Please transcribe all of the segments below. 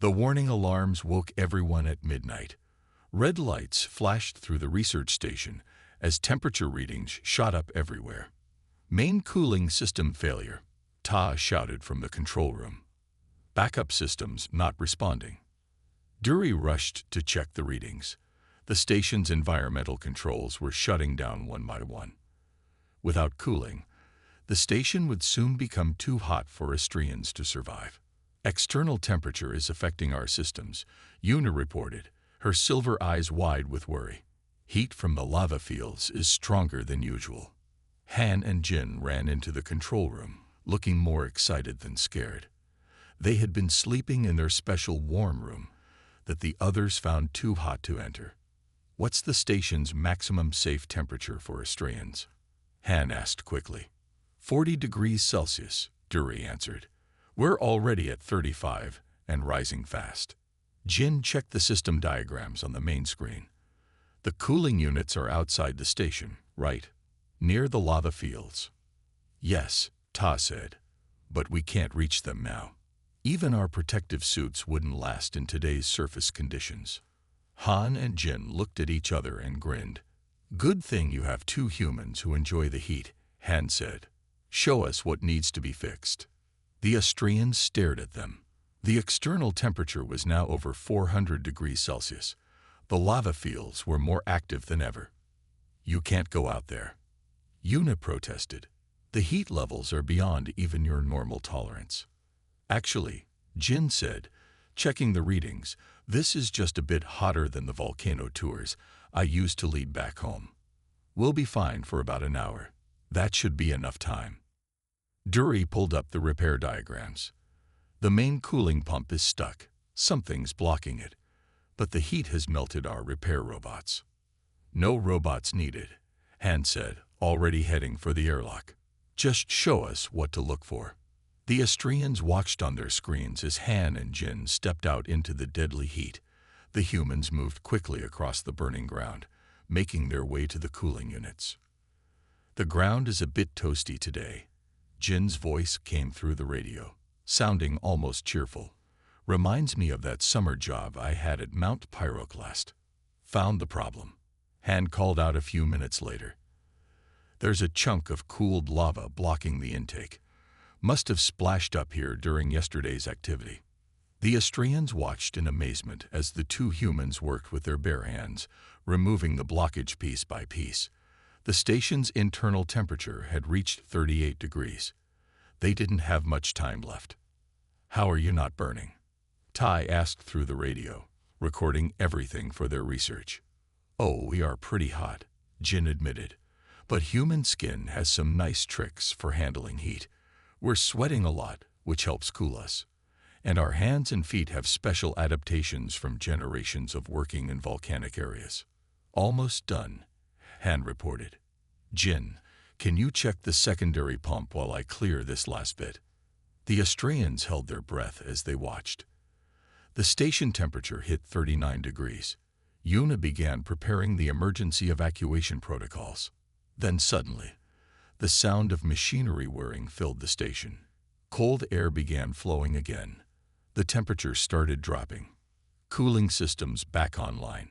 The warning alarms woke everyone at midnight. Red lights flashed through the research station as temperature readings shot up everywhere. Main cooling system failure, Ta shouted from the control room. Backup systems not responding. Dury rushed to check the readings. The station's environmental controls were shutting down one by one. Without cooling, the station would soon become too hot for Astrians to survive. External temperature is affecting our systems, Una reported, her silver eyes wide with worry. Heat from the lava fields is stronger than usual. Han and Jin ran into the control room, looking more excited than scared. They had been sleeping in their special warm room that the others found too hot to enter. What's the station's maximum safe temperature for Astrians? Han asked quickly. 40 degrees Celsius, Dury answered. We're already at 35 and rising fast. Jin checked the system diagrams on the main screen. The cooling units are outside the station, right? Near the lava fields. Yes, Ta said, but we can't reach them now. Even our protective suits wouldn't last in today's surface conditions. Han and Jin looked at each other and grinned. Good thing you have two humans who enjoy the heat, Han said. Show us what needs to be fixed. The Astrians stared at them. The external temperature was now over 400 degrees Celsius. The lava fields were more active than ever. You can't go out there. Una protested. The heat levels are beyond even your normal tolerance. Actually, Jin said, checking the readings, this is just a bit hotter than the volcano tours I used to lead back home. We'll be fine for about an hour. That should be enough time. Dury pulled up the repair diagrams. The main cooling pump is stuck. Something's blocking it. But the heat has melted our repair robots. No robots needed, Han said, already heading for the airlock. Just show us what to look for. The Astrians watched on their screens as Han and Jin stepped out into the deadly heat. The humans moved quickly across the burning ground, making their way to the cooling units. The ground is a bit toasty today. Jin's voice came through the radio, sounding almost cheerful. Reminds me of that summer job I had at Mount Pyroclast. Found the problem, Han called out a few minutes later. There's a chunk of cooled lava blocking the intake. Must have splashed up here during yesterday's activity. The Astrians watched in amazement as the two humans worked with their bare hands, removing the blockage piece by piece. The station's internal temperature had reached 38 degrees. They didn't have much time left. How are you not burning? Tai asked through the radio, recording everything for their research. Oh, we are pretty hot, Jin admitted. But human skin has some nice tricks for handling heat. We're sweating a lot, which helps cool us. And our hands and feet have special adaptations from generations of working in volcanic areas. Almost done, Han reported. Jin, can you check the secondary pump while I clear this last bit? The Astrians held their breath as they watched. The station temperature hit 39 degrees. Una began preparing the emergency evacuation protocols. Then suddenly, the sound of machinery whirring filled the station. Cold air began flowing again. The temperature started dropping. Cooling systems back online,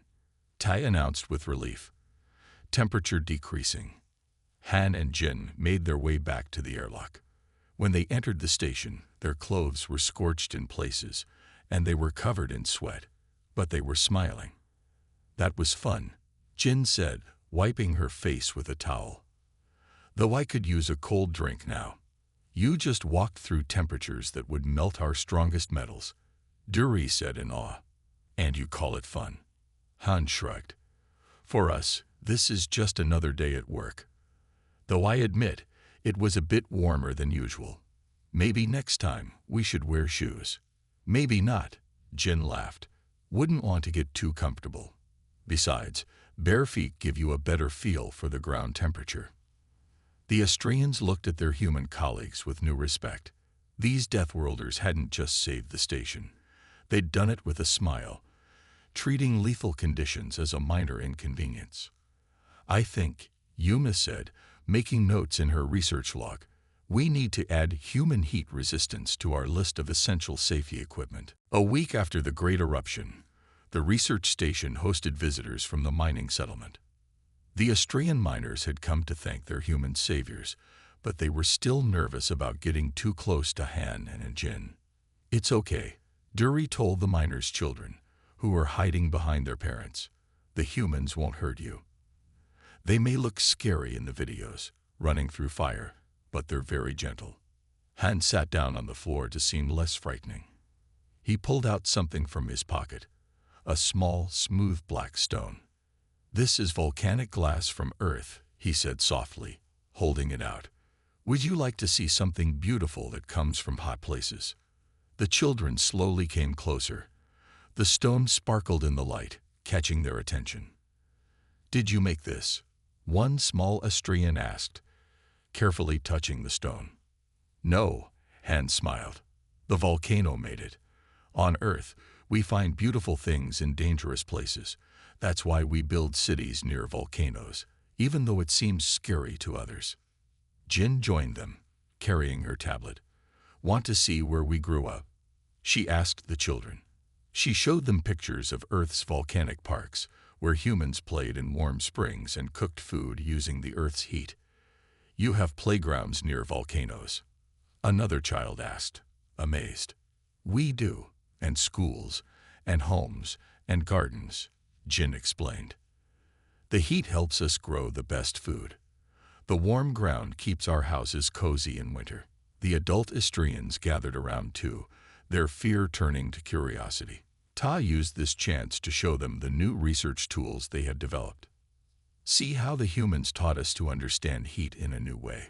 Tai announced with relief. Temperature decreasing. Han and Jin made their way back to the airlock. When they entered the station, their clothes were scorched in places, and they were covered in sweat, but they were smiling. That was fun, Jin said, wiping her face with a towel. Though I could use a cold drink now. You just walked through temperatures that would melt our strongest metals, Dury said in awe. And you call it fun? Han shrugged. For us, this is just another day at work. Though I admit, it was a bit warmer than usual. Maybe next time we should wear shoes. Maybe not, Jin laughed. Wouldn't want to get too comfortable. Besides, bare feet give you a better feel for the ground temperature. The Astrians looked at their human colleagues with new respect. These Deathworlders hadn't just saved the station. They'd done it with a smile, treating lethal conditions as a minor inconvenience. I think, Yuma said, making notes in her research log, We need to add human heat resistance to our list of essential safety equipment. A week after the Great Eruption, the research station hosted visitors from the mining settlement. The Austrian miners had come to thank their human saviors, but they were still nervous about getting too close to Han and Jin. "It's okay," Dury told the miners' children, who were hiding behind their parents. "The humans won't hurt you. They may look scary in the videos, running through fire, but they're very gentle." Han sat down on the floor to seem less frightening. He pulled out something from his pocket, a small, smooth black stone. "This is volcanic glass from Earth," he said softly, holding it out. "Would you like to see something beautiful that comes from hot places?" The children slowly came closer. The stone sparkled in the light, catching their attention. "Did you make this?" one small Austrian asked, carefully touching the stone. "No," Han smiled. "The volcano made it. On Earth, we find beautiful things in dangerous places. That's why we build cities near volcanoes, even though it seems scary to others." Jin joined them, carrying her tablet. "Want to see where we grew up?" she asked the children. She showed them pictures of Earth's volcanic parks, where humans played in warm springs and cooked food using the Earth's heat. "You have playgrounds near volcanoes?" another child asked, amazed. "We do, and schools, and homes, and gardens," Jin explained. "The heat helps us grow the best food. The warm ground keeps our houses cozy in winter." The adult Istrians gathered around too, their fear turning to curiosity. Ta used this chance to show them the new research tools they had developed. "See how the humans taught us to understand heat in a new way."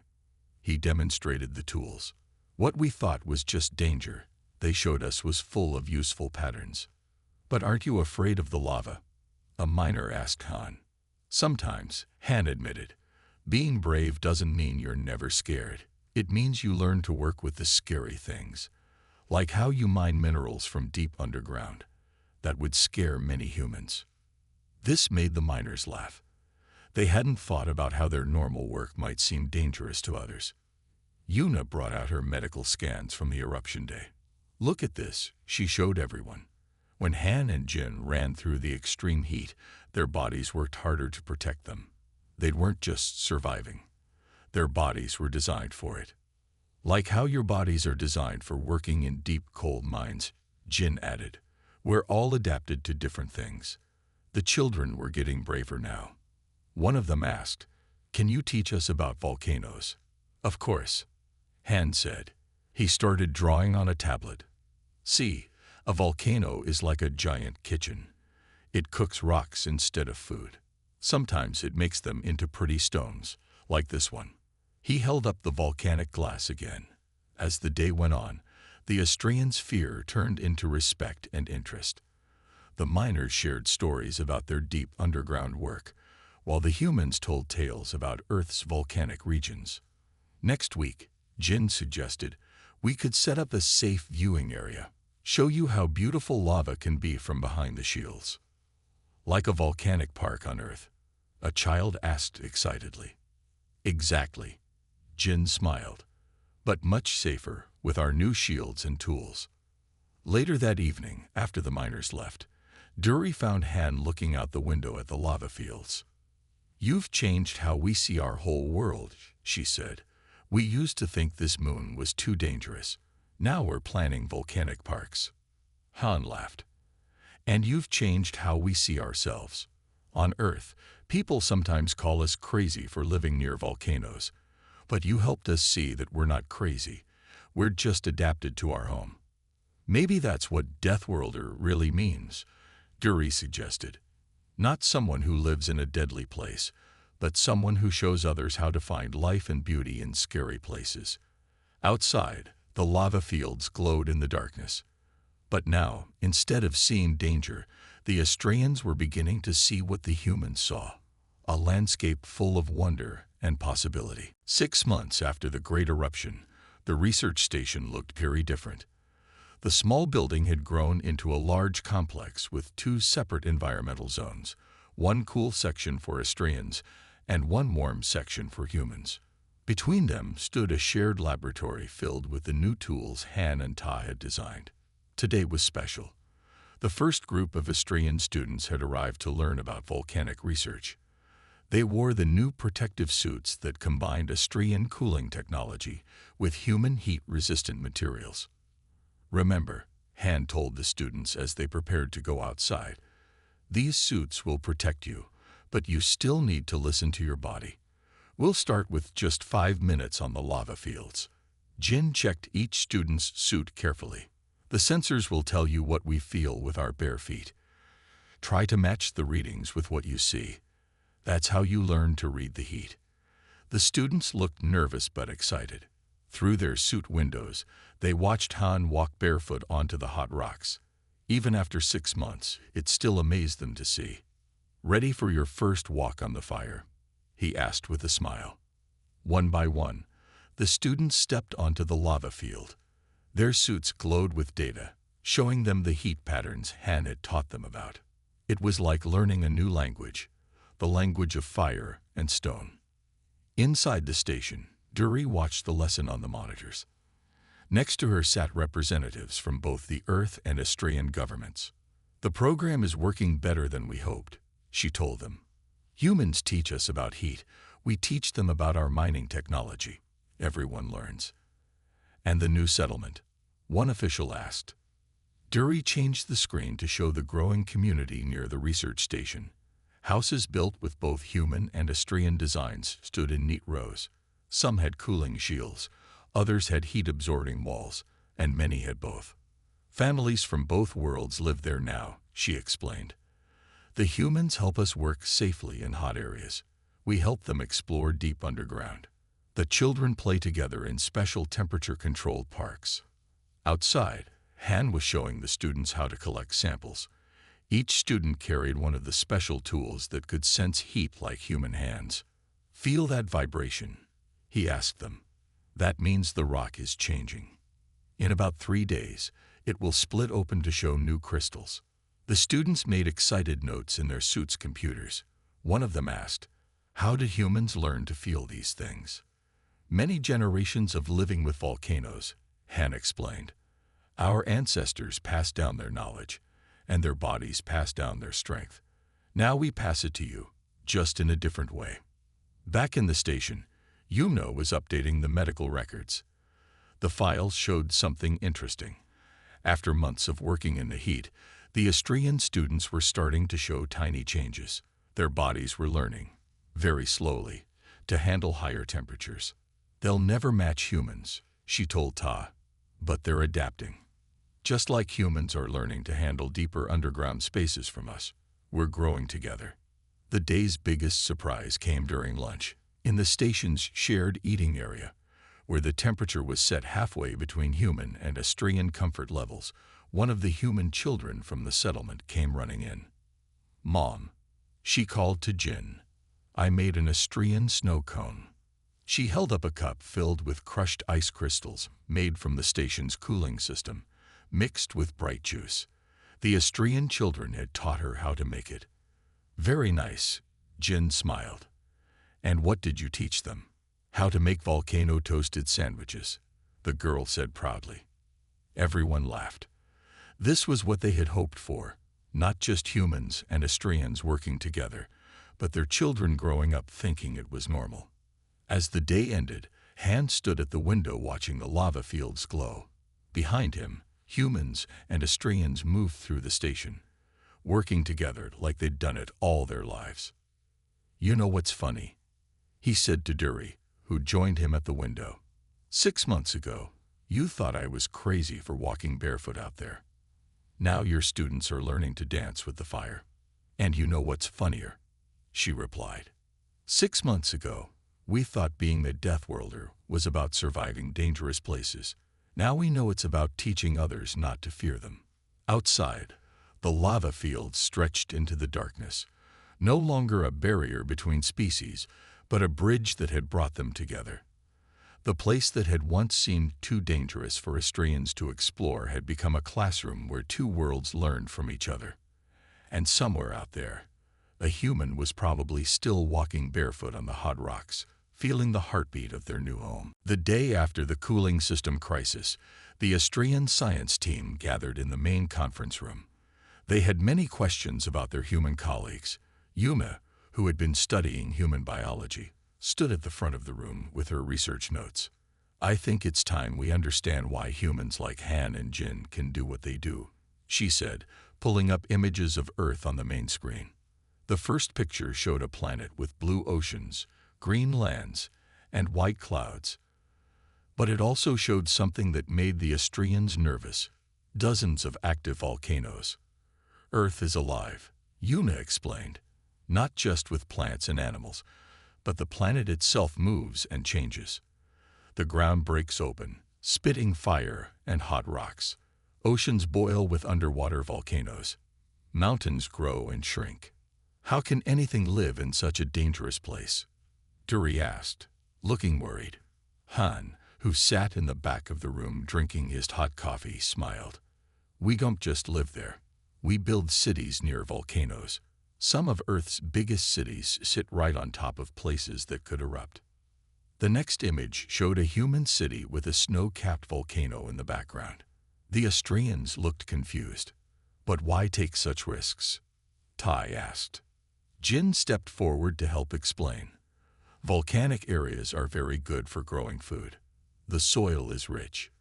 He demonstrated the tools. What we thought was just danger, they showed us was full of useful patterns. "But aren't you afraid of the lava?" a miner asked Han. "Sometimes," Han admitted. "Being brave doesn't mean you're never scared. It means you learn to work with the scary things, like how you mine minerals from deep underground. That would scare many humans." This made the miners laugh. They hadn't thought about how their normal work might seem dangerous to others. Yuna brought out her medical scans from the eruption day. "Look at this," she showed everyone. When Han and Jin ran through the extreme heat, their bodies worked harder to protect them. They weren't just surviving. Their bodies were designed for it. "Like how your bodies are designed for working in deep, cold mines," Jin added. "We're all adapted to different things." The children were getting braver now. One of them asked, "Can you teach us about volcanoes?" "Of course," Han said. He started drawing on a tablet. "See, a volcano is like a giant kitchen. It cooks rocks instead of food. Sometimes it makes them into pretty stones, like this one." He held up the volcanic glass again. As the day went on, the Austrians' fear turned into respect and interest. The miners shared stories about their deep underground work, while the humans told tales about Earth's volcanic regions. Next week, Jin suggested, we could set up a safe viewing area, show you how beautiful lava can be from behind the shields. "Like a volcanic park on Earth?" a child asked excitedly. "Exactly," Jin smiled, "but much safer with our new shields and tools." Later that evening, after the miners left, Dury found Han looking out the window at the lava fields. "You've changed how we see our whole world," she said. "We used to think this moon was too dangerous. Now we're planning volcanic parks." Han laughed. "And you've changed how we see ourselves. On Earth, people sometimes call us crazy for living near volcanoes. But you helped us see that we're not crazy. We're just adapted to our home." "Maybe that's what Deathworlder really means," Dury suggested. "Not someone who lives in a deadly place, but someone who shows others how to find life and beauty in scary places." Outside, the lava fields glowed in the darkness. But now, instead of seeing danger, the Austrians were beginning to see what the humans saw, a landscape full of wonder and possibility. 6 months after the Great Eruption, the research station looked very different. The small building had grown into a large complex with 2 separate environmental zones, one cool section for Austrians and one warm section for humans. Between them stood a shared laboratory filled with the new tools Han and Ta had designed. Today was special. The first group of Australian students had arrived to learn about volcanic research. They wore the new protective suits that combined Australian cooling technology with human heat-resistant materials. Remember, Han told the students as they prepared to go outside, these suits will protect you, but you still need to listen to your body. We'll start with just 5 minutes on the lava fields. Jin checked each student's suit carefully. The sensors will tell you what we feel with our bare feet. Try to match the readings with what you see. That's how you learn to read the heat. The students looked nervous but excited. Through their suit windows, they watched Han walk barefoot onto the hot rocks. Even after 6 months, it still amazed them to see. "Ready for your first walk on the fire?" he asked with a smile. One by one, the students stepped onto the lava field. Their suits glowed with data, showing them the heat patterns Han had taught them about. It was like learning a new language, the language of fire and stone. Inside the station, Dury watched the lesson on the monitors. Next to her sat representatives from both the Earth and Australian governments. "The program is working better than we hoped," she told them. "Humans teach us about heat. We teach them about our mining technology. Everyone learns." "And the new settlement?" one official asked. Dury changed the screen to show the growing community near the research station. Houses built with both human and Australian designs stood in neat rows. Some had cooling shields, others had heat-absorbing walls, and many had both. "Families from both worlds live there now," she explained. "The humans help us work safely in hot areas. We help them explore deep underground. The children play together in special temperature-controlled parks." Outside, Han was showing the students how to collect samples. Each student carried one of the special tools that could sense heat like human hands. "Feel that vibration?" he asked them. "That means the rock is changing. In about 3 days, it will split open to show new crystals." The students made excited notes in their suits' computers. One of them asked, "How did humans learn to feel these things?" "Many generations of living with volcanoes," Han explained. "Our ancestors passed down their knowledge, and their bodies passed down their strength. Now we pass it to you, just in a different way." Back in the station, Yumno was updating the medical records. The files showed something interesting. After months of working in the heat, the Australian students were starting to show tiny changes. Their bodies were learning, very slowly, to handle higher temperatures. "They'll never match humans," she told Ta, "but they're adapting. Just like humans are learning to handle deeper underground spaces from us, we're growing together." The day's biggest surprise came during lunch, in the station's shared eating area, where the temperature was set halfway between human and Australian comfort levels. One of the human children from the settlement came running in. "Mom," she called to Jin, "I made an Australian snow cone." She held up a cup filled with crushed ice crystals made from the station's cooling system, mixed with bright juice. The Australian children had taught her how to make it. "Very nice," Jin smiled. "And what did you teach them?" "How to make volcano-toasted sandwiches," the girl said proudly. Everyone laughed. This was what they had hoped for, not just humans and Australians working together, but their children growing up thinking it was normal. As the day ended, Han stood at the window watching the lava fields glow. Behind him, humans and Australians moved through the station, working together like they'd done it all their lives. "You know what's funny?" he said to Dury, who joined him at the window. 6 months ago, you thought I was crazy for walking barefoot out there. Now your students are learning to dance with the fire. And you know what's funnier?" she replied. 6 months ago, we thought being the Deathworlder was about surviving dangerous places. Now we know it's about teaching others not to fear them." Outside, the lava fields stretched into the darkness, no longer a barrier between species, but a bridge that had brought them together. The place that had once seemed too dangerous for Australians to explore had become a classroom where two worlds learned from each other. And somewhere out there, a human was probably still walking barefoot on the hot rocks, feeling the heartbeat of their new home. The day after the cooling system crisis, the Austrian science team gathered in the main conference room. They had many questions about their human colleagues. Yuma, who had been studying human biology, stood at the front of the room with her research notes. "I think it's time we understand why humans like Han and Jin can do what they do," she said, pulling up images of Earth on the main screen. The first picture showed a planet with blue oceans, green lands, and white clouds. But it also showed something that made the Austrians nervous: dozens of active volcanoes. "Earth is alive," Yuna explained, "not just with plants and animals, but the planet itself moves and changes. The ground breaks open, spitting fire and hot rocks. Oceans boil with underwater volcanoes. Mountains grow and shrink. How can anything live in such a dangerous place?" Duri asked, looking worried. Han, who sat in the back of the room drinking his hot coffee, smiled. "We don't just live there. We build cities near volcanoes. Some of Earth's biggest cities sit right on top of places that could erupt." The next image showed a human city with a snow-capped volcano in the background. The Austrians looked confused. "But why take such risks?" Tai asked. Jin stepped forward to help explain. "Volcanic areas are very good for growing food. The soil is rich.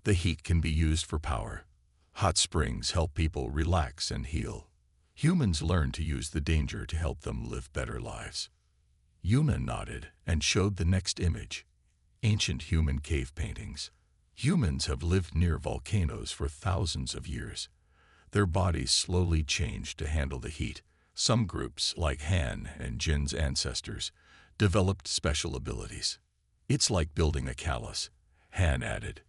The heat can be used for power. Hot springs help people relax and heal. Humans learn to use the danger to help them live better lives." Yuna nodded and showed the next image: ancient human cave paintings. Humans have lived near volcanoes for thousands of years. Their bodies slowly changed to handle the heat. Some groups, like Han and Jin's ancestors, developed special abilities. "It's like building a callus," Han added.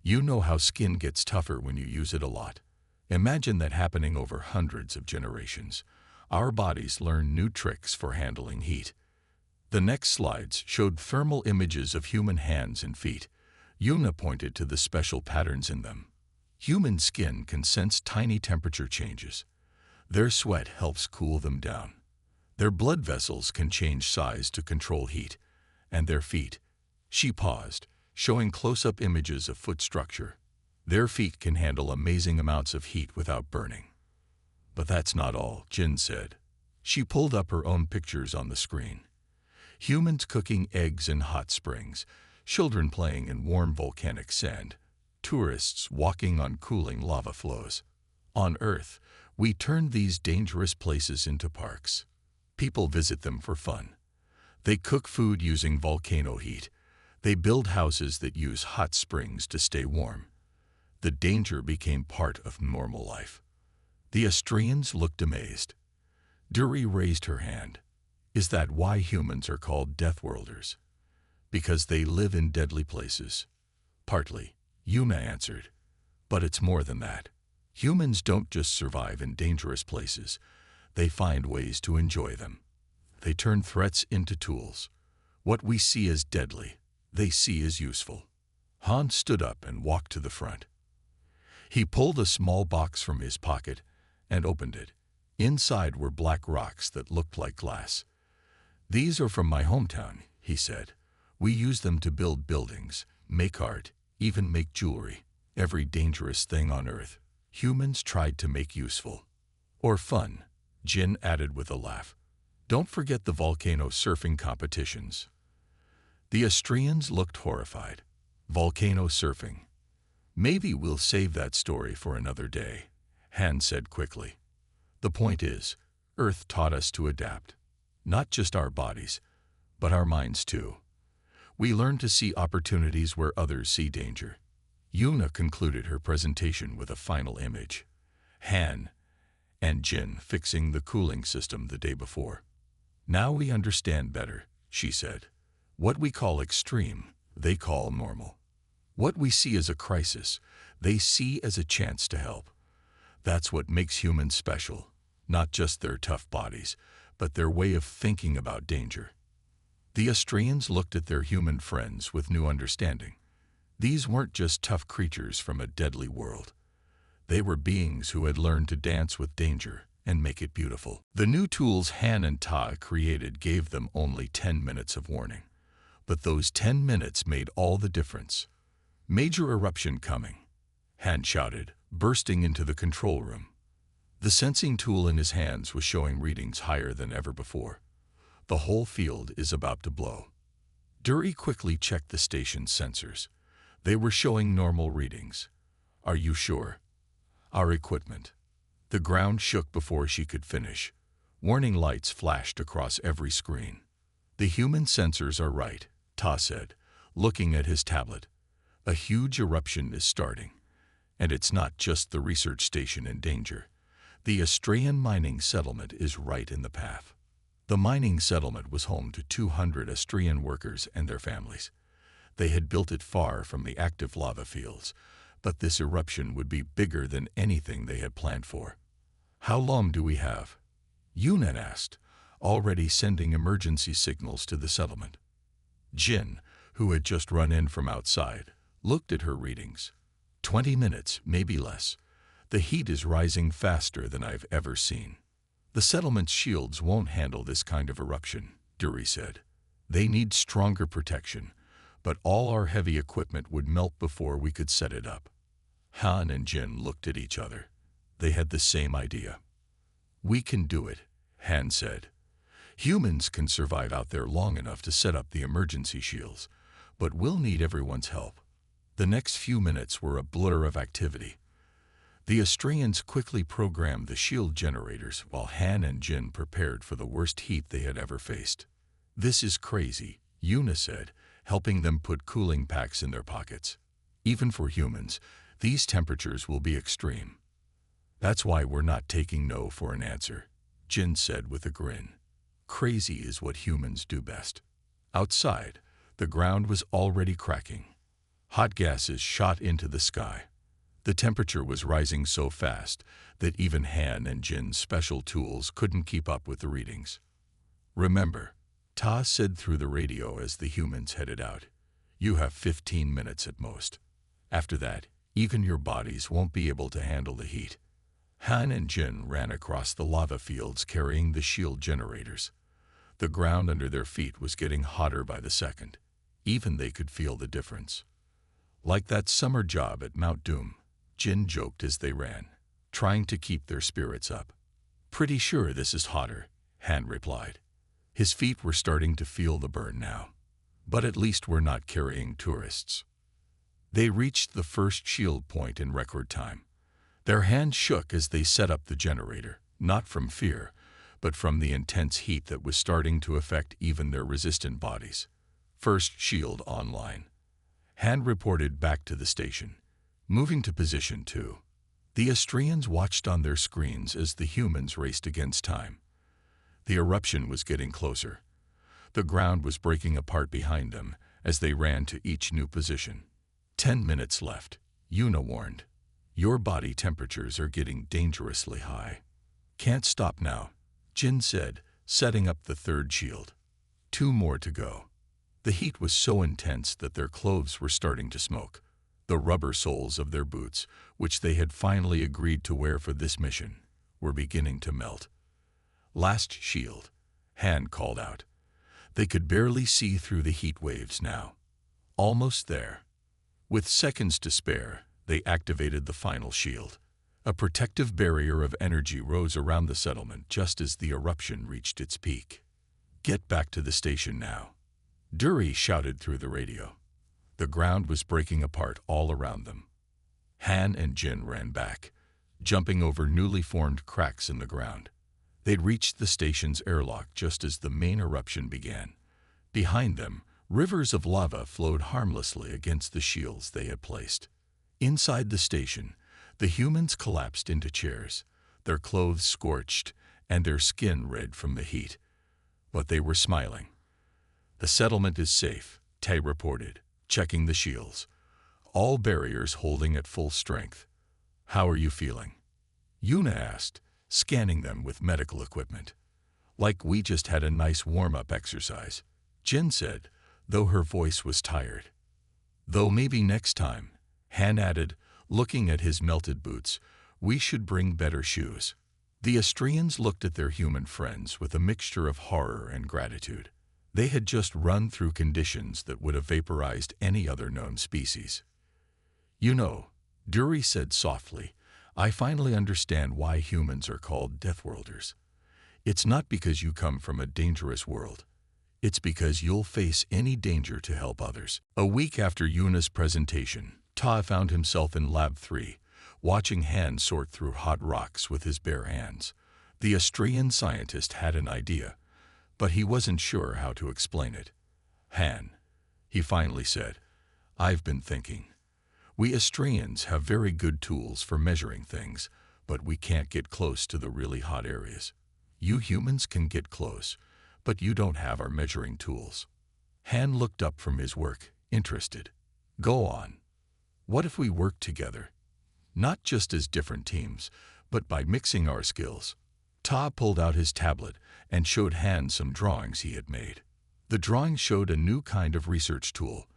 "You know how skin gets tougher when you use it a lot. Imagine that happening over hundreds of generations. Our bodies learn new tricks for handling heat." The next slides showed thermal images of human hands and feet. Yuna pointed to the special patterns in them. Human skin can sense tiny temperature changes. Their sweat helps cool them down. Their blood vessels can change size to control heat. And their feet. She paused, showing close-up images of foot structure. Their feet can handle amazing amounts of heat without burning. "But that's not all," Jin said. She pulled up her own pictures on the screen. Humans cooking eggs in hot springs, children playing in warm volcanic sand, tourists walking on cooling lava flows. On Earth, we turned these dangerous places into parks. People visit them for fun. They cook food using volcano heat. They build houses that use hot springs to stay warm. The danger became part of normal life. The Austrians looked amazed. Duri raised her hand. "Is that why humans are called Deathworlders? Because they live in deadly places?" "Partly," Yuna answered. "But it's more than that. Humans don't just survive in dangerous places. They find ways to enjoy them. They turn threats into tools. What we see as deadly, they see as useful." Han stood up and walked to the front. He pulled a small box from his pocket and opened it. Inside were black rocks that looked like glass. "These are from my hometown," he said. "We use them to build buildings, make art, even make jewelry. Every dangerous thing on Earth, humans tried to make useful. Or fun," Jin added with a laugh. "Don't forget the volcano surfing competitions." The Austrians looked horrified. Volcano surfing. "Maybe we'll save that story for another day," Han said quickly. "The point is, Earth taught us to adapt. Not just our bodies, but our minds too. We learn to see opportunities where others see danger." Yuna concluded her presentation with a final image. Han and Jin fixing the cooling system the day before. "Now we understand better," she said. "What we call extreme, they call normal. What we see as a crisis, they see as a chance to help. That's what makes humans special, not just their tough bodies, but their way of thinking about danger." The Austrians looked at their human friends with new understanding. These weren't just tough creatures from a deadly world. They were beings who had learned to dance with danger and make it beautiful. The new tools Han and Ta created gave them only 10 minutes of warning. But those 10 minutes made all the difference. Major eruption coming, Han shouted, bursting into the control room. The sensing tool in his hands was showing readings higher than ever before. The whole field is about to blow. Dury quickly checked the station's sensors. They were showing normal readings. Are you sure? Our equipment. The ground shook before she could finish. Warning lights flashed across every screen. The human sensors are right, Ta said, looking at his tablet. A huge eruption is starting. And it's not just the research station in danger. The Australian mining settlement is right in the path. The mining settlement was home to 200 Australian workers and their families. They had built it far from the active lava fields, but this eruption would be bigger than anything they had planned for. How long do we have? Yunnan asked, already sending emergency signals to the settlement. Jin, who had just run in from outside, looked at her readings. 20 minutes, maybe less. The heat is rising faster than I've ever seen. The settlement's shields won't handle this kind of eruption, Dury said. They need stronger protection, but all our heavy equipment would melt before we could set it up. Han and Jin looked at each other. They had the same idea. We can do it, Han said. Humans can survive out there long enough to set up the emergency shields, but we'll need everyone's help. The next few minutes were a blur of activity. The Australians quickly programmed the shield generators while Han and Jin prepared for the worst heat they had ever faced. This is crazy, Yuna said, helping them put cooling packs in their pockets. Even for humans, these temperatures will be extreme. That's why we're not taking no for an answer, Jin said with a grin. Crazy is what humans do best. Outside, the ground was already cracking. Hot gases shot into the sky. The temperature was rising so fast that even Han and Jin's special tools couldn't keep up with the readings. Remember, Ta said through the radio as the humans headed out, you have 15 minutes at most. After that, even your bodies won't be able to handle the heat. Han and Jin ran across the lava fields carrying the shield generators. The ground under their feet was getting hotter by the second. Even they could feel the difference. Like that summer job at Mount Doom, Jin joked as they ran, trying to keep their spirits up. Pretty sure this is hotter, Han replied. His feet were starting to feel the burn now. But at least we're not carrying tourists. They reached the first shield point in record time. Their hands shook as they set up the generator, not from fear, but from the intense heat that was starting to affect even their resistant bodies. First shield online. Han reported back to the station, moving to position 2. The Austrians watched on their screens as the humans raced against time. The eruption was getting closer. The ground was breaking apart behind them as they ran to each new position. 10 minutes left, Yuna warned. Your body temperatures are getting dangerously high. Can't stop now, Jin said, setting up the third shield. 2 more to go. The heat was so intense that their clothes were starting to smoke. The rubber soles of their boots, which they had finally agreed to wear for this mission, were beginning to melt. Last shield, Han called out. They could barely see through the heat waves now. Almost there. With seconds to spare, they activated the final shield. A protective barrier of energy rose around the settlement just as the eruption reached its peak. Get back to the station now, Dury shouted through the radio. The ground was breaking apart all around them. Han and Jin ran back, jumping over newly formed cracks in the ground. They'd reached the station's airlock just as the main eruption began. Behind them, rivers of lava flowed harmlessly against the shields they had placed. Inside the station, the humans collapsed into chairs, their clothes scorched and their skin red from the heat. But they were smiling. The settlement is safe, Tay reported, checking the shields. All barriers holding at full strength. How are you feeling? Yuna asked, scanning them with medical equipment. Like we just had a nice warm-up exercise, Jin said, though her voice was tired. Though maybe next time, Han added, looking at his melted boots, we should bring better shoes. The Astrians looked at their human friends with a mixture of horror and gratitude. They had just run through conditions that would have vaporized any other known species. "You know," Dury said softly, "I finally understand why humans are called Deathworlders. It's not because you come from a dangerous world. It's because you'll face any danger to help others." A week after Yuna's presentation, Ta found himself in Lab 3, watching Han sort through hot rocks with his bare hands. The Austrian scientist had an idea, but he wasn't sure how to explain it. "Han," he finally said, "I've been thinking. We Austrians have very good tools for measuring things, but we can't get close to the really hot areas. You humans can get close, but you don't have our measuring tools." Han looked up from his work, interested. "Go on. What if we work together? Not just as different teams, but by mixing our skills." Ta pulled out his tablet and showed Han some drawings he had made. The drawings showed a new kind of research tool.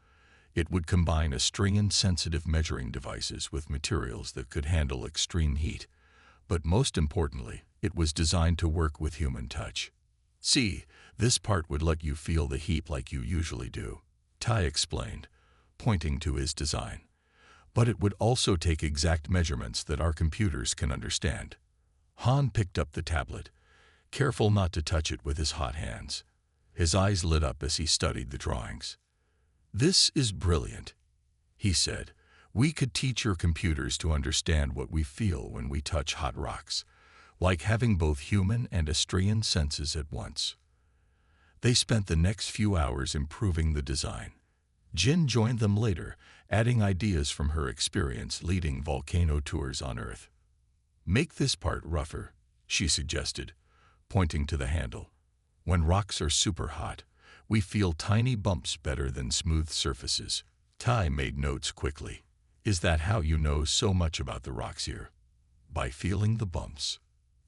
It would combine Austrian-sensitive measuring devices with materials that could handle extreme heat. But most importantly, it was designed to work with human touch. "See, this part would let you feel the heat like you usually do," Tai explained, pointing to his design. "But it would also take exact measurements that our computers can understand." Han picked up the tablet, careful not to touch it with his hot hands. His eyes lit up as he studied the drawings. "This is brilliant," he said. "We could teach your computers to understand what we feel when we touch hot rocks, like having both human and Austrian senses at once." They spent the next few hours improving the design. Jin joined them later, adding ideas from her experience leading volcano tours on Earth. "Make this part rougher," she suggested, pointing to the handle. "When rocks are super hot, we feel tiny bumps better than smooth surfaces." Tai made notes quickly. "Is that how you know so much about the rocks here?" "By feeling the bumps."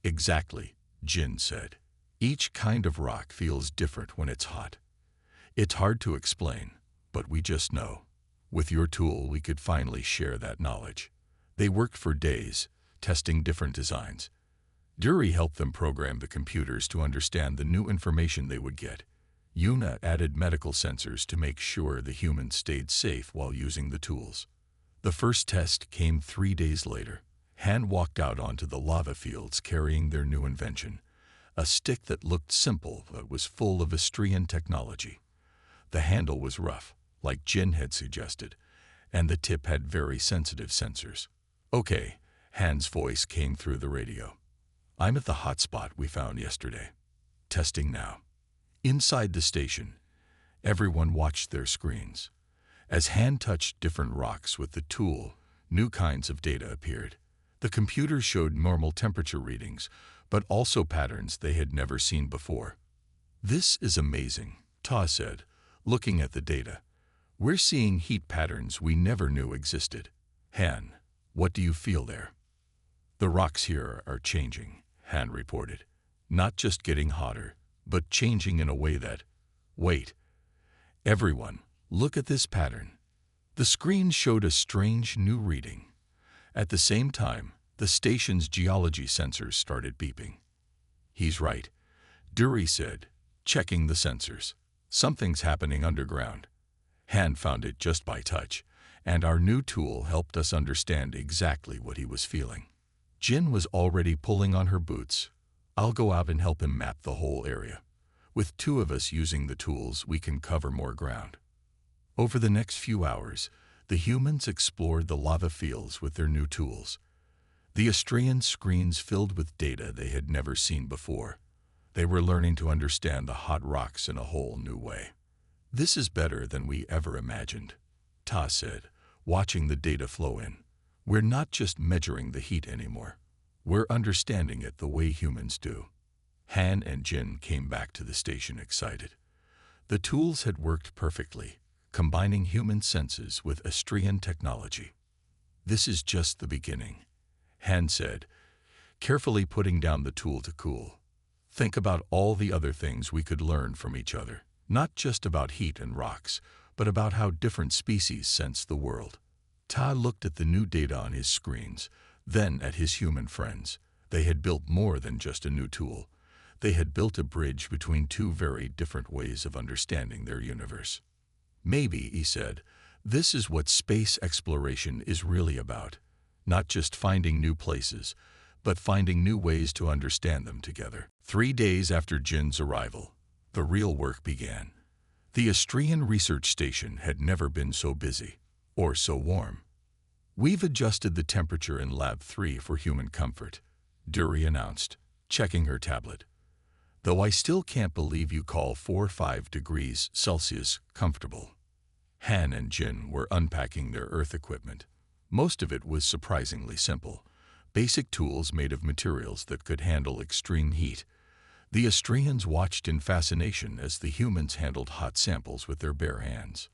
"Exactly," Jin said. "Each kind of rock feels different when it's hot. It's hard to explain, but we just know. With your tool, we could finally share that knowledge." They worked for days, testing different designs. Dury helped them program the computers to understand the new information they would get. Yuna added medical sensors to make sure the humans stayed safe while using the tools. The first test came 3 days later. Han walked out onto the lava fields carrying their new invention, a stick that looked simple but was full of Austrian technology. The handle was rough, like Jin had suggested, and the tip had very sensitive sensors. "Okay," Han's voice came through the radio. "I'm at the hot spot we found yesterday. Testing now." Inside the station, everyone watched their screens. As Han touched different rocks with the tool, new kinds of data appeared. The computer showed normal temperature readings, but also patterns they had never seen before. "This is amazing," Ta said, looking at the data. "We're seeing heat patterns we never knew existed." "Han, what do you feel there?" "The rocks here are changing," Han reported. "Not just getting hotter, but changing in a way that—" "Wait. Everyone, look at this pattern." The screen showed a strange new reading. At the same time, the station's geology sensors started beeping. "He's right," Dury said, checking the sensors. "Something's happening underground." Han found it just by touch, and our new tool helped us understand exactly what he was feeling. Jin was already pulling on her boots. "I'll go out and help him map the whole area. With 2 of us using the tools, we can cover more ground." Over the next few hours, the humans explored the lava fields with their new tools. The Austrian screens filled with data they had never seen before. They were learning to understand the hot rocks in a whole new way. "This is better than we ever imagined," Ta said, watching the data flow in. "We're not just measuring the heat anymore. We're understanding it the way humans do." Han and Jin came back to the station excited. The tools had worked perfectly, combining human senses with Austrian technology. "This is just the beginning," Han said, carefully putting down the tool to cool. "Think about all the other things we could learn from each other, not just about heat and rocks, but about how different species sense the world." Ta looked at the new data on his screens, then at his human friends. They had built more than just a new tool. They had built a bridge between two very different ways of understanding their universe. Maybe, he said, this is what space exploration is really about. Not just finding new places, but finding new ways to understand them together. 3 days after Jin's arrival, the real work began. The Astrian research station had never been so busy, or so warm. We've adjusted the temperature in Lab 3 for human comfort, Dury announced, checking her tablet. Though I still can't believe you call 4-5 degrees Celsius comfortable. Han and Jin were unpacking their Earth equipment. Most of it was surprisingly simple. Basic tools made of materials that could handle extreme heat. The Astrians watched in fascination as the humans handled hot samples with their bare hands.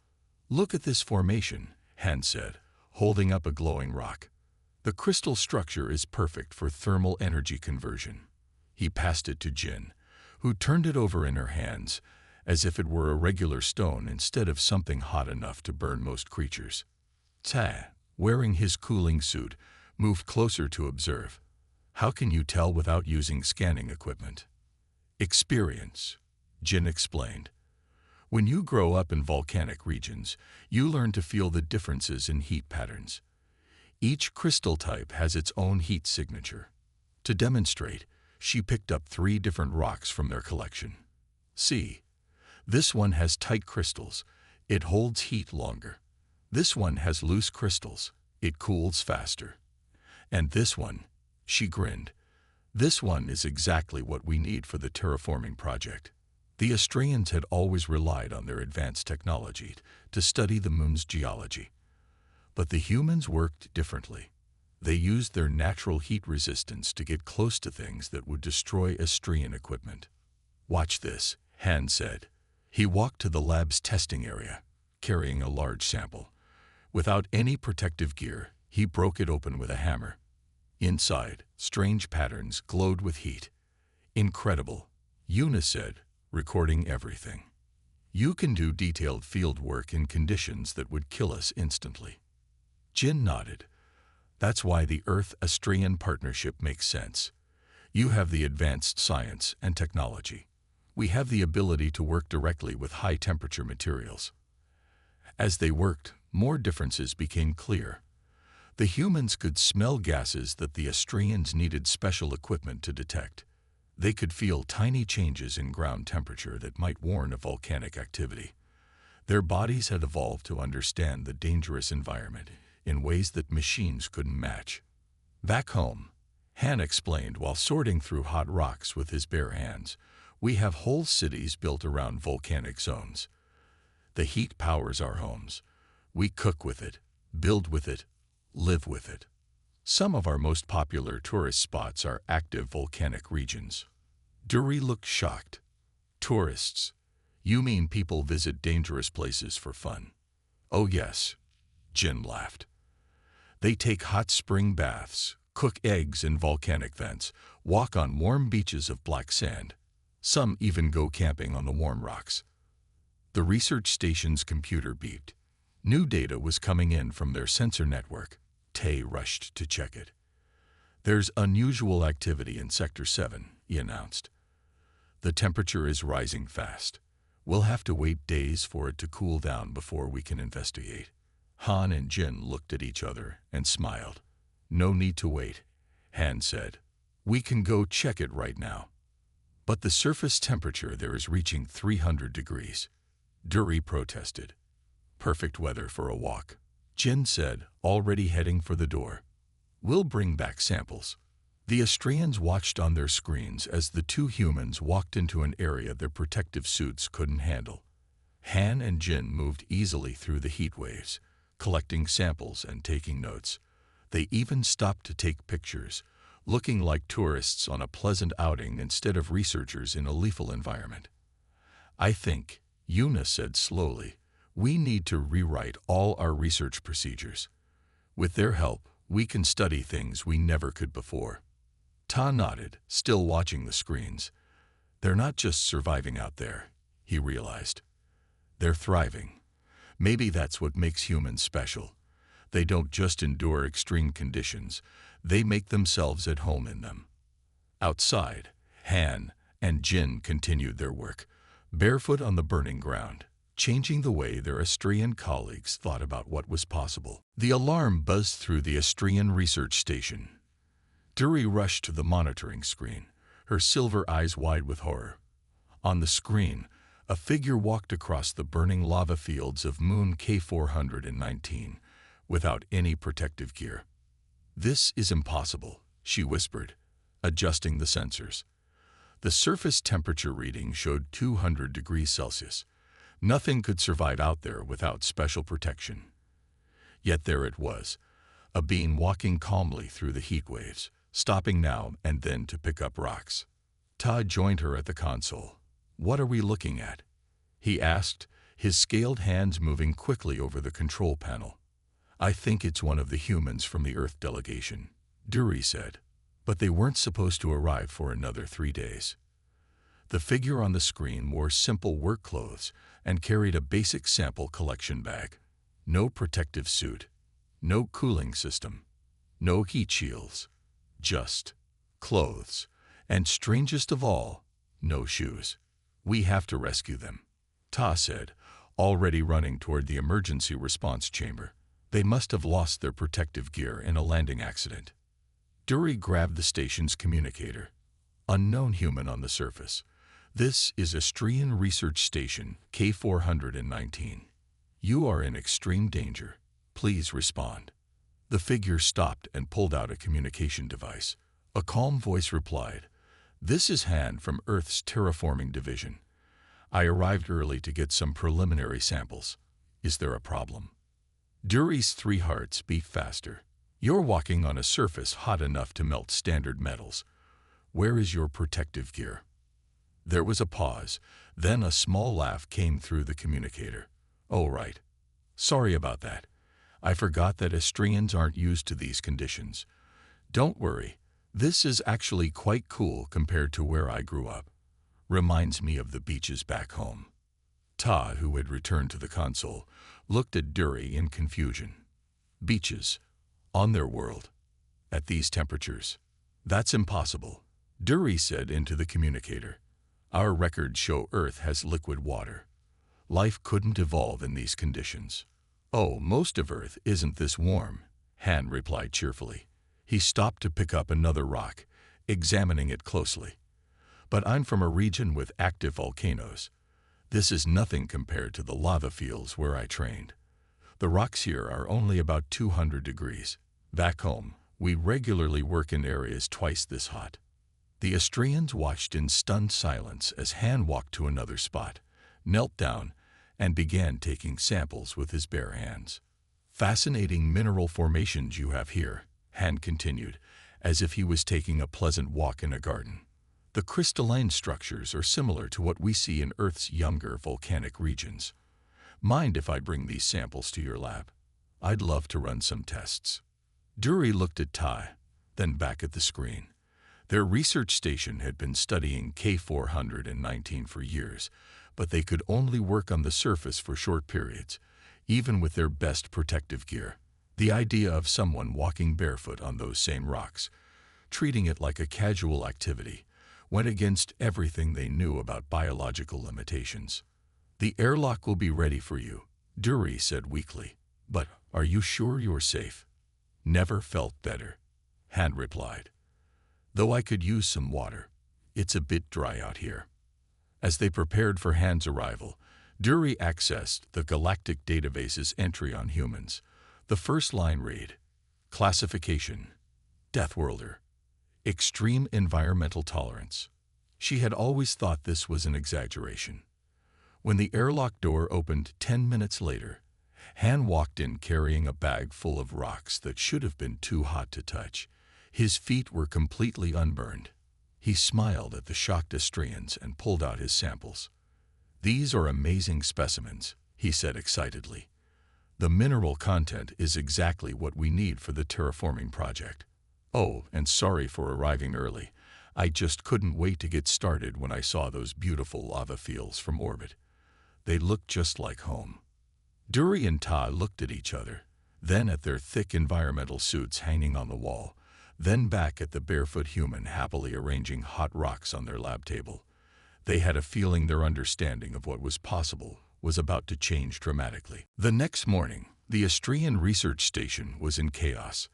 Look at this formation, Han said, holding up a glowing rock. The crystal structure is perfect for thermal energy conversion. He passed it to Jin, who turned it over in her hands, as if it were a regular stone instead of something hot enough to burn most creatures. Ta, wearing his cooling suit, moved closer to observe. How can you tell without using scanning equipment? Experience, Jin explained. When you grow up in volcanic regions, you learn to feel the differences in heat patterns. Each crystal type has its own heat signature. To demonstrate, she picked up 3 different rocks from their collection. See, this one has tight crystals. It holds heat longer. This one has loose crystals. It cools faster. And this one, she grinned. This one is exactly what we need for the terraforming project. The Astrians had always relied on their advanced technology to study the moon's geology. But the humans worked differently. They used their natural heat resistance to get close to things that would destroy Astrian equipment. Watch this, Han said. He walked to the lab's testing area, carrying a large sample. Without any protective gear, he broke it open with a hammer. Inside, strange patterns glowed with heat. Incredible, Yuna said, recording everything. You can do detailed field work in conditions that would kill us instantly. Jin nodded. That's why the Earth-Astrian partnership makes sense. You have the advanced science and technology. We have the ability to work directly with high-temperature materials. As they worked, more differences became clear. The humans could smell gases that the Astrians needed special equipment to detect. They could feel tiny changes in ground temperature that might warn of volcanic activity. Their bodies had evolved to understand the dangerous environment in ways that machines couldn't match. Back home, Han explained while sorting through hot rocks with his bare hands, we have whole cities built around volcanic zones. The heat powers our homes. We cook with it, build with it, live with it. Some of our most popular tourist spots are active volcanic regions. Dury looked shocked. Tourists? You mean people visit dangerous places for fun? Oh yes, Jin laughed. They take hot spring baths, cook eggs in volcanic vents, walk on warm beaches of black sand. Some even go camping on the warm rocks. The research station's computer beeped. New data was coming in from their sensor network. Tay rushed to check it. There's unusual activity in Sector 7, he announced. The temperature is rising fast. We'll have to wait days for it to cool down before we can investigate. Han and Jin looked at each other and smiled. No need to wait, Han said. We can go check it right now. But the surface temperature there is reaching 300 degrees. Dury protested. Perfect weather for a walk, Jin said, already heading for the door. We'll bring back samples. The Astrians watched on their screens as the 2 humans walked into an area their protective suits couldn't handle. Han and Jin moved easily through the heat waves, collecting samples and taking notes. They even stopped to take pictures, looking like tourists on a pleasant outing instead of researchers in a lethal environment. I think, Yuna said slowly, we need to rewrite all our research procedures. With their help, we can study things we never could before. Ta nodded, still watching the screens. They're not just surviving out there, he realized. They're thriving. Maybe that's what makes humans special. They don't just endure extreme conditions, they make themselves at home in them. Outside, Han and Jin continued their work, barefoot on the burning ground, changing the way their Astrian colleagues thought about what was possible. The alarm buzzed through the Astrian research station. Duri rushed to the monitoring screen, her silver eyes wide with horror. On the screen, a figure walked across the burning lava fields of Moon K419 without any protective gear. "This is impossible," she whispered, adjusting the sensors. The surface temperature reading showed 200 degrees Celsius. Nothing could survive out there without special protection. Yet there it was, a being walking calmly through the heat waves, stopping now and then to pick up rocks. Todd joined her at the console. "What are we looking at?" he asked, his scaled hands moving quickly over the control panel. "I think it's one of the humans from the Earth delegation," Duri said. "But they weren't supposed to arrive for another 3 days." The figure on the screen wore simple work clothes and carried a basic sample collection bag. No protective suit, no cooling system, no heat shields, just clothes, and strangest of all, no shoes. "We have to rescue them," Ta said, already running toward the emergency response chamber. "They must have lost their protective gear in a landing accident." Duri grabbed the station's communicator. "Unknown human on the surface. This is Astrian Research Station K419. You are in extreme danger. Please respond." The figure stopped and pulled out a communication device. A calm voice replied, "This is Han from Earth's Terraforming Division. I arrived early to get some preliminary samples. Is there a problem?" Duri's 3 hearts beat faster. "You're walking on a surface hot enough to melt standard metals. Where is your protective gear?" There was a pause, then a small laugh came through the communicator. "Oh, right. Sorry about that. I forgot that Astrians aren't used to these conditions. Don't worry, this is actually quite cool compared to where I grew up. Reminds me of the beaches back home." Ta, who had returned to the console, looked at Duri in confusion. "Beaches? On their world? At these temperatures? That's impossible," Duri said into the communicator. "Our records show Earth has liquid water. Life couldn't evolve in these conditions." "Oh, most of Earth isn't this warm," Han replied cheerfully. He stopped to pick up another rock, examining it closely. "But I'm from a region with active volcanoes. This is nothing compared to the lava fields where I trained. The rocks here are only about 200 degrees. Back home, we regularly work in areas twice this hot." The Astrians watched in stunned silence as Han walked to another spot, knelt down, and began taking samples with his bare hands. "Fascinating mineral formations you have here," Han continued, as if he was taking a pleasant walk in a garden. "The crystalline structures are similar to what we see in Earth's younger volcanic regions. Mind if I bring these samples to your lab? I'd love to run some tests." Duri looked at Tai, then back at the screen. Their research station had been studying K419 for years, but they could only work on the surface for short periods, even with their best protective gear. The idea of someone walking barefoot on those same rocks, treating it like a casual activity, went against everything they knew about biological limitations. "The airlock will be ready for you," Duri said weakly. "But are you sure you're safe?" "Never felt better," Han replied. "Though I could use some water. It's a bit dry out here." As they prepared for Han's arrival, Duri accessed the Galactic Database's entry on humans. The first line read, "Classification, Deathworlder, extreme environmental tolerance." She had always thought this was an exaggeration. When the airlock door opened 10 minutes later, Han walked in carrying a bag full of rocks that should have been too hot to touch. His feet were completely unburned. He smiled at the shocked Astrians and pulled out his samples. "These are amazing specimens," he said excitedly. "The mineral content is exactly what we need for the terraforming project. Oh, and sorry for arriving early. I just couldn't wait to get started when I saw those beautiful lava fields from orbit. They looked just like home." Duri and Ta looked at each other, then at their thick environmental suits hanging on the wall. Then back at the barefoot human happily arranging hot rocks on their lab table. They had a feeling their understanding of what was possible was about to change dramatically. The next morning, the Astrian research station was in chaos.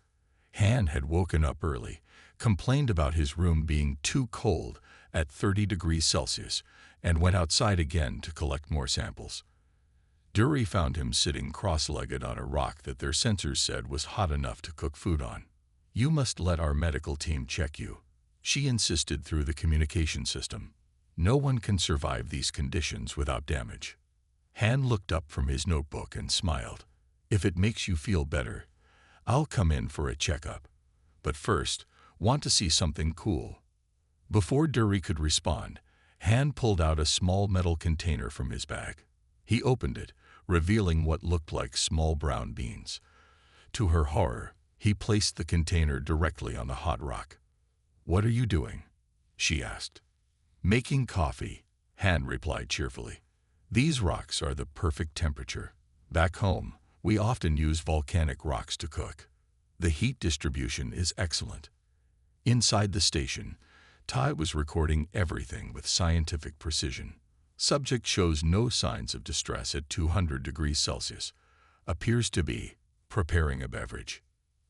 Han had woken up early, complained about his room being too cold at 30 degrees Celsius, and went outside again to collect more samples. Dury found him sitting cross-legged on a rock that their sensors said was hot enough to cook food on. "You must let our medical team check you," she insisted through the communication system. "No one can survive these conditions without damage." Han looked up from his notebook and smiled. "If it makes you feel better, I'll come in for a checkup. But first, want to see something cool." Before Dury could respond, Han pulled out a small metal container from his bag. He opened it, revealing what looked like small brown beans. To her horror, he placed the container directly on the hot rock. "What are you doing?" she asked. "Making coffee," Han replied cheerfully. "These rocks are the perfect temperature. Back home, we often use volcanic rocks to cook. The heat distribution is excellent." Inside the station, Ty was recording everything with scientific precision. Subject shows no signs of distress at 200 degrees Celsius. Appears to be preparing a beverage.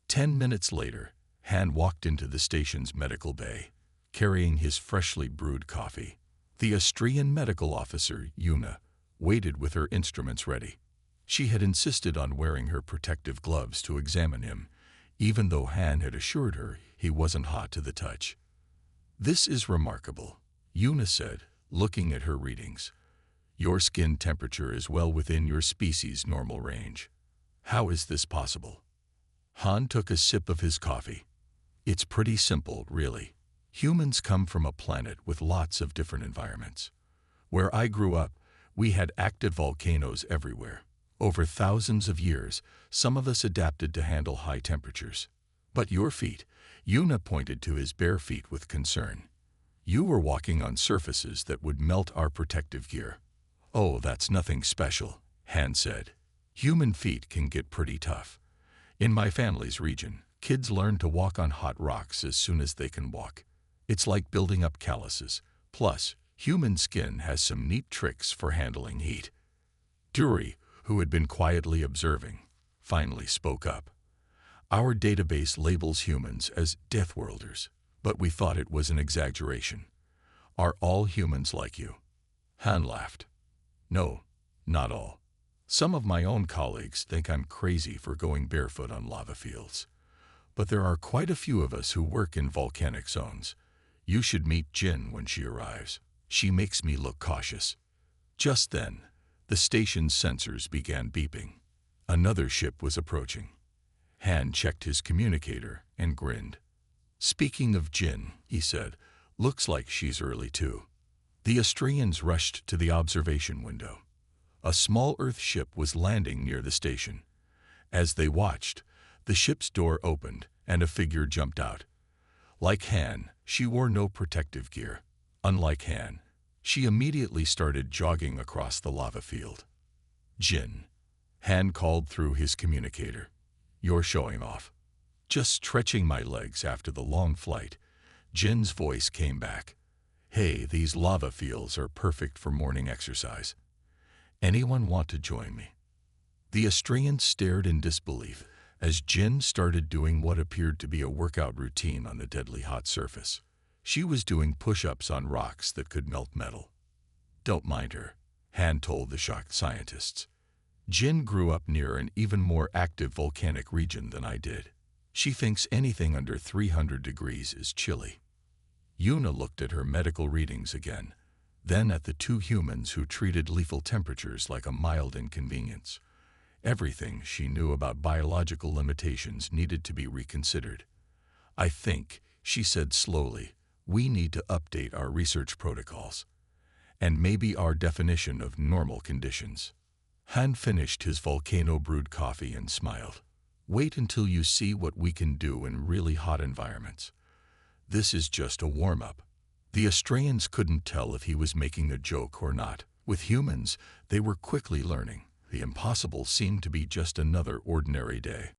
10 minutes later, Han walked into the station's medical bay, carrying his freshly brewed coffee. The Astrian medical officer, Yuna, waited with her instruments ready. She had insisted on wearing her protective gloves to examine him, even though Han had assured her he wasn't hot to the touch. "This is remarkable," Yuna said, looking at her readings. "Your skin temperature is well within your species' normal range. How is this possible?" Han took a sip of his coffee. "It's pretty simple, really. Humans come from a planet with lots of different environments. Where I grew up, we had active volcanoes everywhere. Over thousands of years, some of us adapted to handle high temperatures. But your feet," Yuna pointed to his bare feet with concern. "You were walking on surfaces that would melt our protective gear." "Oh, that's nothing special," Han said. "Human feet can get pretty tough. In my family's region, kids learn to walk on hot rocks as soon as they can walk. It's like building up calluses. Plus, human skin has some neat tricks for handling heat." Dury, who had been quietly observing, finally spoke up. "Our database labels humans as Deathworlders, but we thought it was an exaggeration. Are all humans like you?" Han laughed. "No, not all. Some of my own colleagues think I'm crazy for going barefoot on lava fields. But there are quite a few of us who work in volcanic zones. You should meet Jin when she arrives. She makes me look cautious." Just then, the station's sensors began beeping. Another ship was approaching. Han checked his communicator and grinned. "Speaking of Jin," he said, "looks like she's early too." The Astrians rushed to the observation window. A small Earth ship was landing near the station. As they watched, the ship's door opened and a figure jumped out. Like Han, she wore no protective gear. Unlike Han, she immediately started jogging across the lava field. "Jin," Han called through his communicator. "You're showing off." "Just stretching my legs after the long flight," Jin's voice came back. "Hey, these lava fields are perfect for morning exercise. Anyone want to join me?" The Astrian stared in disbelief as Jin started doing what appeared to be a workout routine on the deadly hot surface. She was doing push-ups on rocks that could melt metal. "Don't mind her," Han told the shocked scientists. "Jin grew up near an even more active volcanic region than I did. She thinks anything under 300 degrees is chilly." Yuna looked at her medical readings again, then at the two humans who treated lethal temperatures like a mild inconvenience. Everything she knew about biological limitations needed to be reconsidered. "I think," she said slowly, "we need to update our research protocols. And maybe our definition of normal conditions." Han finished his volcano-brewed coffee and smiled. "Wait until you see what we can do in really hot environments. This is just a warm-up." The Astrians couldn't tell if he was making a joke or not. With humans, they were quickly learning. The impossible seemed to be just another ordinary day.